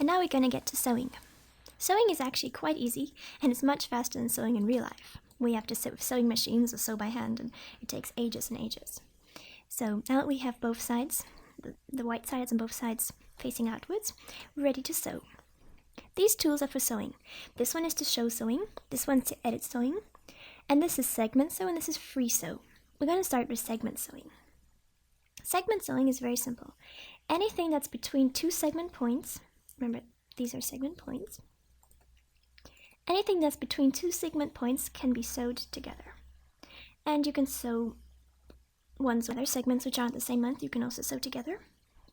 And now we're going to get to sewing. Sewing is actually quite easy, and it's much faster than sewing in real life. We have to sit with sewing machines or sew by hand, and it takes ages and ages. So now that we have both sides, the white sides and both sides facing outwards, we're ready to sew. These tools are for sewing. This one is to show sewing, this one's to edit sewing, and this is segment sew, and this is free sew. We're going to start with segment sewing. Segment sewing is very simple. Anything that's between two segment points, remember these are segment points, anything that's between two segment points can be sewed together. And you can sew ones with other segments which aren't the same length, you can also sew together,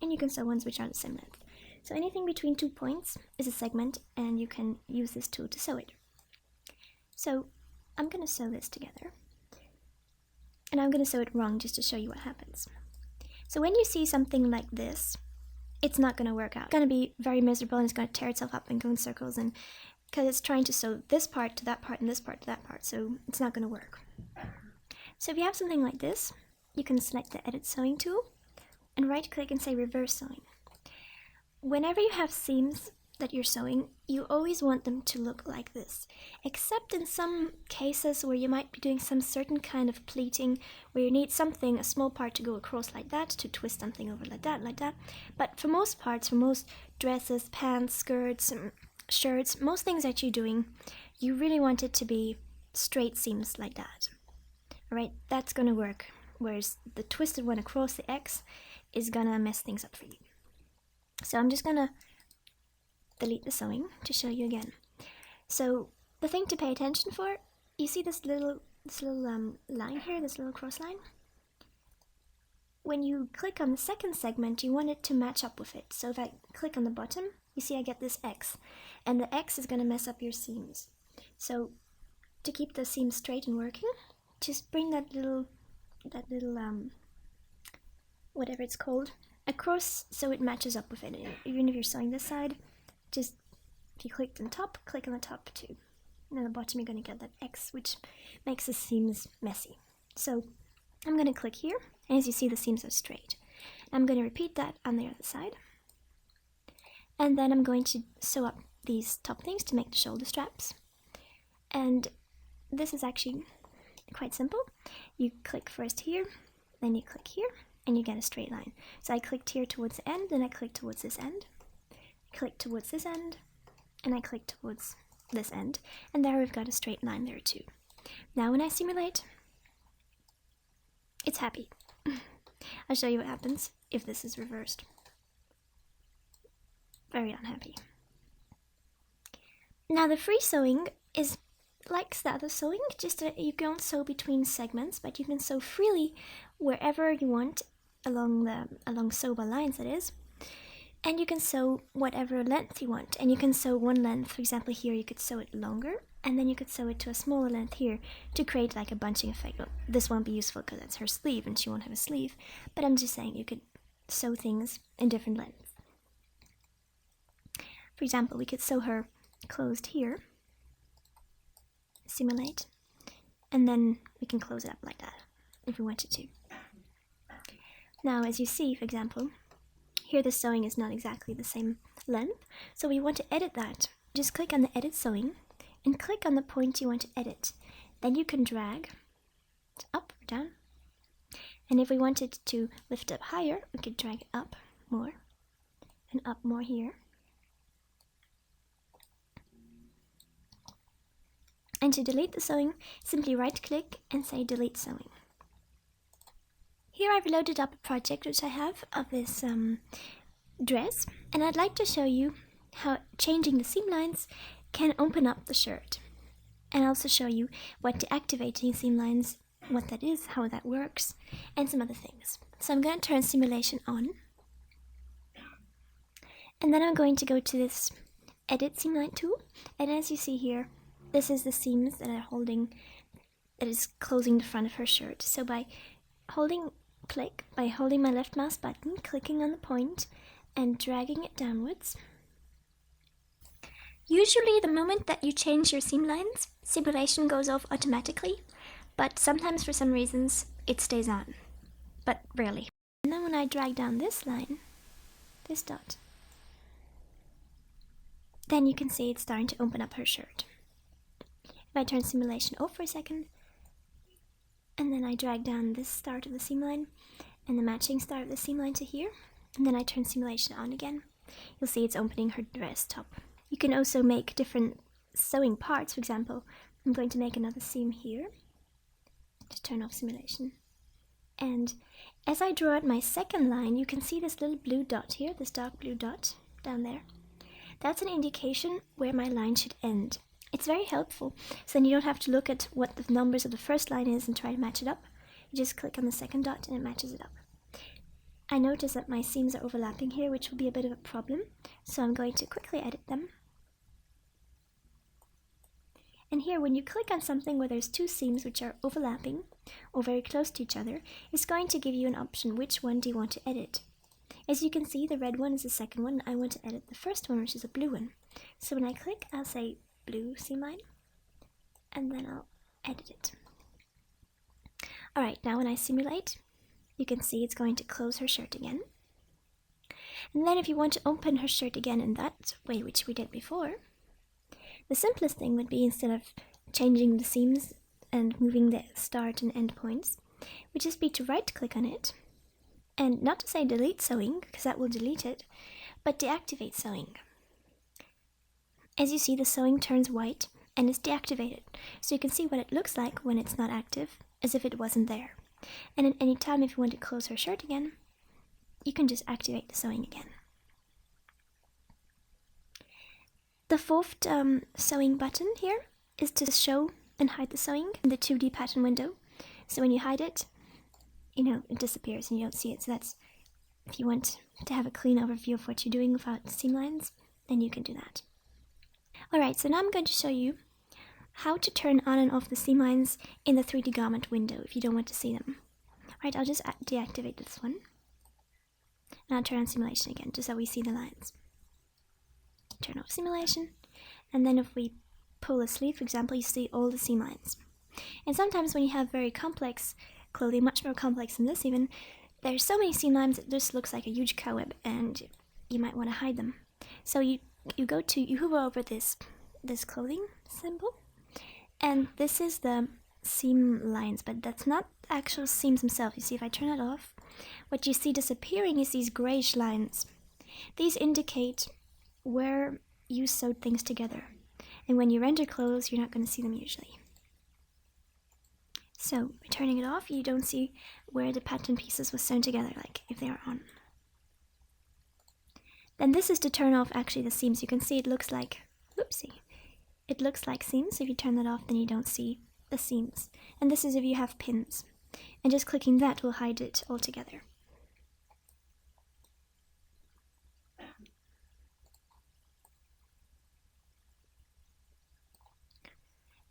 and you can sew ones which aren't the same length. So anything between 2 points is a segment, and you can use this tool to sew it. So I'm going to sew this together, and I'm going to sew it wrong just to show you what happens. So when you see something like this, it's not going to work out. It's going to be very miserable, and it's going to tear itself up and go in circles, and because it's trying to sew this part to that part and this part to that part, so it's not going to work. So if you have something like this, you can select the Edit Sewing tool and right click and say Reverse Sewing. Whenever you have seams that you're sewing, you always want them to look like this, except in some cases where you might be doing some certain kind of pleating where you need something, a small part to go across like that, to twist something over like that. But for most parts, for most dresses, pants, skirts, shirts, most things that you're doing, you really want it to be straight seams like that. Alright, that's gonna work, whereas the twisted one across the X is gonna mess things up for you. So I'm just gonna delete the sewing to show you again. So the thing to pay attention for, you see this little line here, this little cross line? When you click on the second segment, you want it to match up with it. So if I click on the bottom, you see I get this X, and the X is going to mess up your seams. So to keep the seams straight and working, just bring that little whatever it's called across so it matches up with it. Even if you're sewing this side, just if you click on the top, click on the top too. And on the bottom you're going to get that X, which makes the seams messy. So I'm going to click here, and as you see the seams are straight. I'm going to repeat that on the other side. And then I'm going to sew up these top things to make the shoulder straps. And this is actually quite simple. You click first here, then you click here, and you get a straight line. So I clicked here towards the end, then I click towards this end, click towards this end, and I click towards this end. And there we've got a straight line there too. Now when I simulate, it's happy. I'll show you what happens if this is reversed. Very unhappy. Now the free sewing is like the other sewing, just that you don't sew between segments, but you can sew freely wherever you want along sewable lines, that is. And you can sew whatever length you want, and you can sew one length. For example, here you could sew it longer, and then you could sew it to a smaller length here to create like a bunching effect. Well, this won't be useful because that's her sleeve and she won't have a sleeve, but I'm just saying you could sew things in different lengths. For example, we could sew her closed here, simulate, and then we can close it up like that if we wanted to. Now as you see, for example, here the sewing is not exactly the same length, so we want to edit that. Just click on the Edit Sewing and click on the point you want to edit. Then you can drag it up or down, and if we wanted to lift up higher, we could drag it up more and up more here. And to delete the sewing, simply right click and say Delete Sewing. Here I've loaded up a project which I have of this dress, and I'd like to show you how changing the seam lines can open up the shirt, and also show you what deactivating seam lines, what that is, how that works, and some other things. So I'm going to turn simulation on, and then I'm going to go to this Edit Seam Line tool, and as you see here, this is the seams that are holding, that is closing the front of her shirt. So by holding my left mouse button, clicking on the point and dragging it downwards. Usually the moment that you change your seam lines, simulation goes off automatically, but sometimes for some reasons it stays on, but rarely. And then when I drag down this line, this dot, then you can see it's starting to open up her shirt. If I turn simulation off for a second, and then I drag down this start of the seam line and the matching start of the seam line to here, and then I turn simulation on again, you'll see it's opening her dress top. You can also make different sewing parts. For example, I'm going to make another seam here. Just turn off simulation. And as I draw out my second line, you can see this little blue dot here, this dark blue dot down there. That's an indication where my line should end. It's very helpful, so then you don't have to look at what the numbers of the first line is and try to match it up. You just click on the second dot and it matches it up. I notice that my seams are overlapping here, which will be a bit of a problem, so I'm going to quickly edit them. And here, when you click on something where there's two seams which are overlapping or very close to each other, it's going to give you an option, which one do you want to edit. As you can see, the red one is the second one. I want to edit the first one, which is a blue one. So when I click, I'll say blue seam line, and then I'll edit it. Alright, now when I simulate, you can see it's going to close her shirt again. And then if you want to open her shirt again in that way, which we did before, the simplest thing would be, instead of changing the seams and moving the start and end points, would just be to right click on it, and not to say delete sewing, because that will delete it, but deactivate sewing. As you see, the sewing turns white and is deactivated, so you can see what it looks like when it's not active, as if it wasn't there. And at any time, if you want to close her shirt again, you can just activate the sewing again. The fourth sewing button here is to show and hide the sewing in the 2D pattern window. So when you hide it, it disappears and you don't see it. So that's, if you want to have a clean overview of what you're doing without seam lines, then you can do that. Alright, so now I'm going to show you how to turn on and off the seam lines in the 3D garment window if you don't want to see them. Alright, I'll just deactivate this one. And I'll turn on simulation again, just so we see the lines. Turn off simulation, and then if we pull a sleeve, for example, you see all the seam lines. And sometimes when you have very complex clothing, much more complex than this even, there's so many seam lines it just looks like a huge cobweb, and you might want to hide them. So you hover over this clothing symbol, and this is the seam lines, but that's not actual seams themselves. You see, if I turn it off, what you see disappearing is these grayish lines. These indicate where you sewed things together, and when you render clothes, you're not going to see them usually. So by turning it off, you don't see where the pattern pieces were sewn together, like if they are on. Then this is to turn off actually the seams. You can see it looks like, it looks like seams. If you turn that off, then you don't see the seams. And this is if you have pins, and just clicking that will hide it altogether.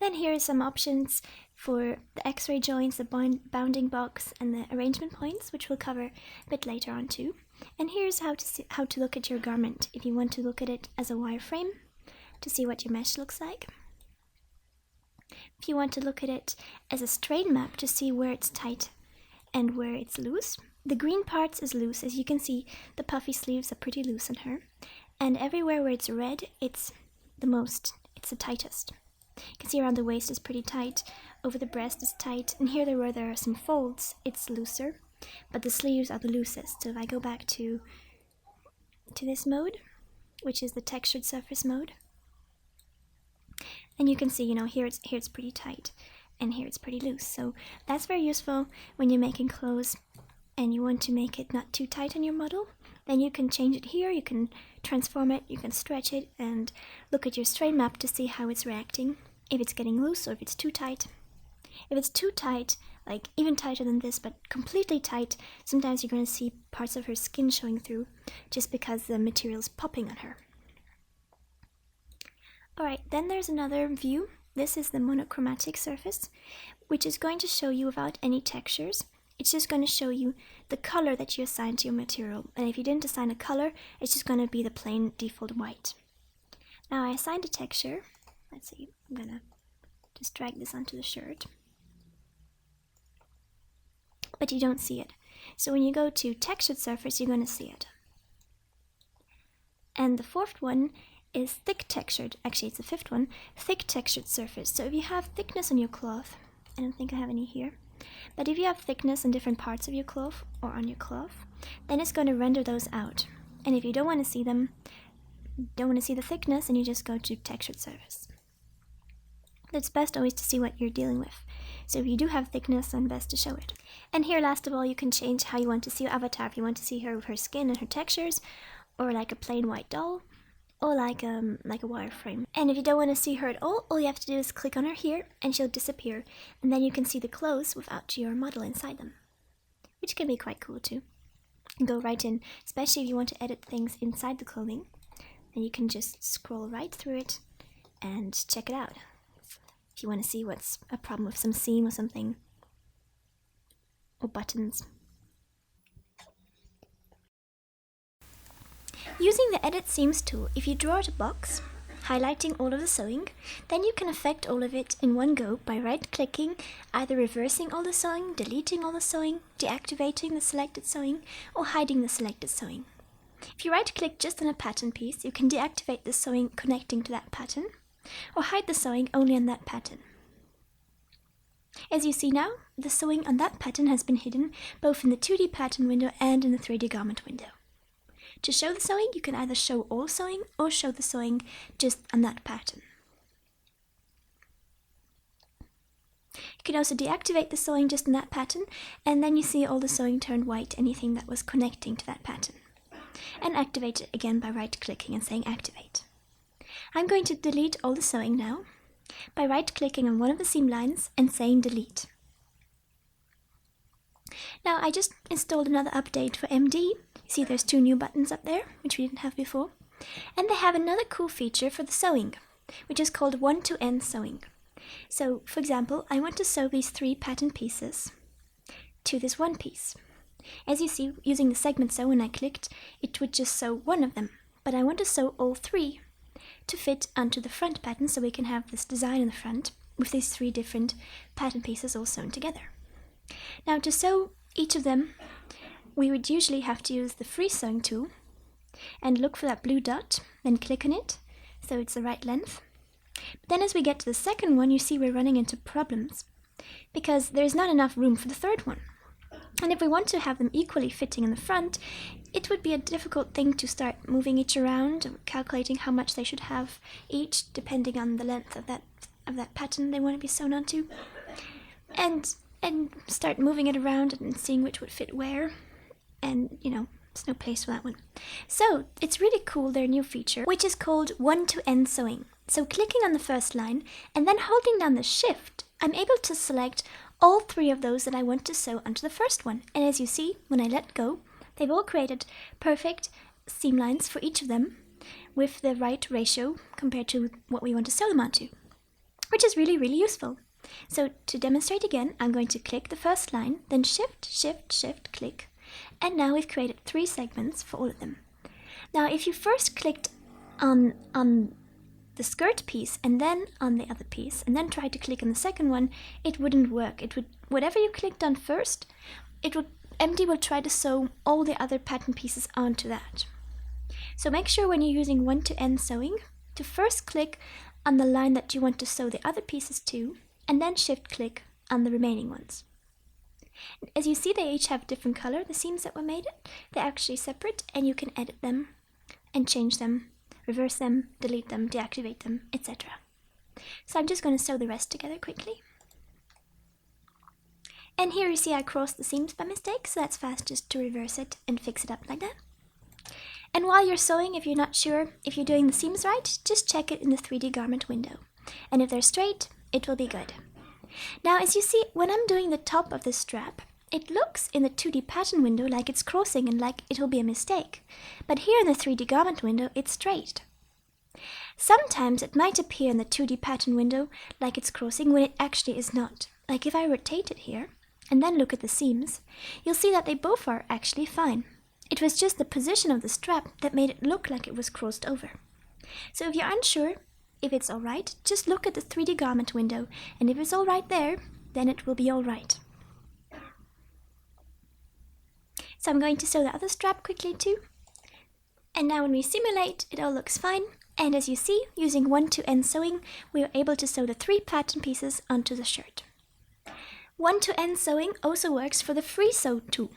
Then here are some options for the X-ray joints, the bounding box, and the arrangement points, which we'll cover a bit later on too. And here's how to look at your garment if you want to look at it as a wireframe to see what your mesh looks like. If you want to look at it as a strain map to see where it's tight and where it's loose. The green parts is loose. As you can see, the puffy sleeves are pretty loose on her. And everywhere where it's red, it's the tightest. You can see around the waist is pretty tight, over the breast is tight, and here where there are some folds, it's looser, but the sleeves are the loosest. So if I go back to this mode, which is the textured surface mode, and you can see, here it's pretty tight, and here it's pretty loose. So that's very useful when you're making clothes and you want to make it not too tight on your model. Then you can change it here, you can transform it, you can stretch it, and look at your strain map to see how it's reacting, if it's getting loose or if it's too tight. If it's too tight, like even tighter than this, but completely tight, sometimes you're going to see parts of her skin showing through, just because the material's popping on her. Alright, then there's another view. This is the monochromatic surface, which is going to show you without any textures. It's just going to show you the color that you assigned to your material. And if you didn't assign a color, it's just going to be the plain default white. Now I assigned a texture. Let's see, I'm going to just drag this onto the shirt. But you don't see it. So when you go to textured surface, you're going to see it. And the fourth one is thick textured. Actually, it's the fifth one. Thick textured surface. So if you have thickness on your cloth, I don't think I have any here, but if you have thickness in different parts of your cloth or on your cloth, then it's going to render those out. And if you don't want to see them, don't want to see the thickness, and you just go to textured surface. It's best always to see what you're dealing with. So if you do have thickness, then best to show it. And here, last of all, you can change how you want to see your avatar. If you want to see her with her skin and her textures, or like a plain white doll, or like a wireframe. And if you don't want to see her at all you have to do is click on her here, and she'll disappear. And then you can see the clothes without your model inside them, which can be quite cool too. And go right in, especially if you want to edit things inside the clothing. And you can just scroll right through it and check it out. If you want to see what's a problem with some seam or something, or buttons. Using the Edit Seams tool, if you draw out a box, highlighting all of the sewing, then you can affect all of it in one go by right-clicking, either reversing all the sewing, deleting all the sewing, deactivating the selected sewing, or hiding the selected sewing. If you right-click just on a pattern piece, you can deactivate the sewing connecting to that pattern, or hide the sewing only on that pattern. As you see now, the sewing on that pattern has been hidden both in the 2D pattern window and in the 3D garment window. To show the sewing, you can either show all sewing or show the sewing just on that pattern. You can also deactivate the sewing just in that pattern, and then you see all the sewing turned white, anything that was connecting to that pattern. And activate it again by right-clicking and saying Activate. I'm going to delete all the sewing now by right-clicking on one of the seam lines and saying Delete. Now I just installed another update for MD. You see there's 2 new buttons up there, which we didn't have before. And they have another cool feature for the sewing, which is called one-to-end sewing. So, for example, I want to sew these 3 pattern pieces to this one piece. As you see, using the segment sew, when I clicked, it would just sew one of them, but I want to sew all 3 to fit onto the front pattern, so we can have this design in the front with these 3 different pattern pieces all sewn together. Now, to sew each of them, we would usually have to use the free sewing tool and look for that blue dot, then click on it so it's the right length. But then as we get to the second one, you see we're running into problems because there's not enough room for the third one. And if we want to have them equally fitting in the front, it would be a difficult thing to start moving each around, calculating how much they should have each, depending on the length of that pattern they want to be sewn onto, and start moving it around and seeing which would fit where, and there's no place for that one. So it's really cool, their new feature, which is called one-to-end sewing. So clicking on the first line and then holding down the shift, I'm able to select all 3 of those that I want to sew onto the first one. And as you see, when I let go, they've all created perfect seam lines for each of them with the right ratio compared to what we want to sew them onto, which is really, really useful. So to demonstrate again, I'm going to click the first line, then shift, shift, shift, click, and now we've created 3 segments for all of them. Now, if you first clicked on the skirt piece and then on the other piece, and then tried to click on the second one, it wouldn't work. It would, whatever you clicked on first, MD will try to sew all the other pattern pieces onto that. So make sure when you're using one-to-end sewing to first click on the line that you want to sew the other pieces to, and then shift click on the remaining ones. As you see, they each have different color, the seams that were made. They're actually separate, and you can edit them and change them, reverse them, delete them, deactivate them, etc. So I'm just going to sew the rest together quickly. And here you see I crossed the seams by mistake, so that's fast just to reverse it and fix it up like that. And while you're sewing, if you're not sure if you're doing the seams right, just check it in the 3D garment window. And if they're straight, it will be good. Now, as you see, when I'm doing the top of the strap, it looks in the 2D pattern window like it's crossing and like it'll be a mistake. But here in the 3D garment window, it's straight. Sometimes it might appear in the 2D pattern window like it's crossing when it actually is not. Like if I rotate it here and then look at the seams, you'll see that they both are actually fine. It was just the position of the strap that made it look like it was crossed over. So if you're unsure if it's alright, just look at the 3D garment window, and if it's alright there, then it will be alright. So I'm going to sew the other strap quickly too. And now when we simulate, it all looks fine. And as you see, using one-to-end sewing, we are able to sew the 3 pattern pieces onto the shirt. One-to-end sewing also works for the free sew tool.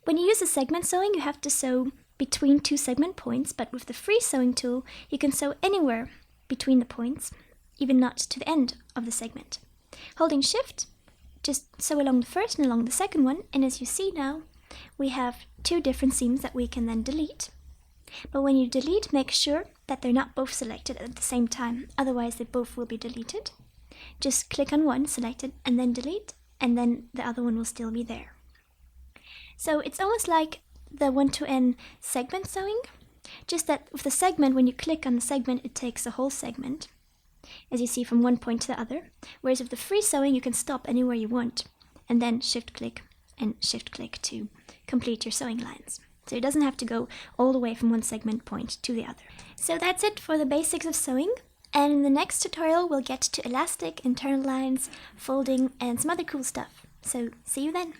When you use a segment sewing, you have to sew between 2 segment points, but with the free sewing tool, you can sew anywhere between the points, even not to the end of the segment. Holding Shift, just sew along the first and along the second one, and as you see now, we have 2 different seams that we can then delete. But when you delete, make sure that they're not both selected at the same time, otherwise they both will be deleted. Just click on one, select it, and then delete, and then the other one will still be there. So it's almost like the one-to-end segment sewing, just that with the segment, when you click on the segment, it takes the whole segment, as you see, from one point to the other, whereas with the free sewing, you can stop anywhere you want, and then shift-click and shift-click to complete your sewing lines. So it doesn't have to go all the way from one segment point to the other. So that's it for the basics of sewing. And in the next tutorial, we'll get to elastic, internal lines, folding, and some other cool stuff. So see you then.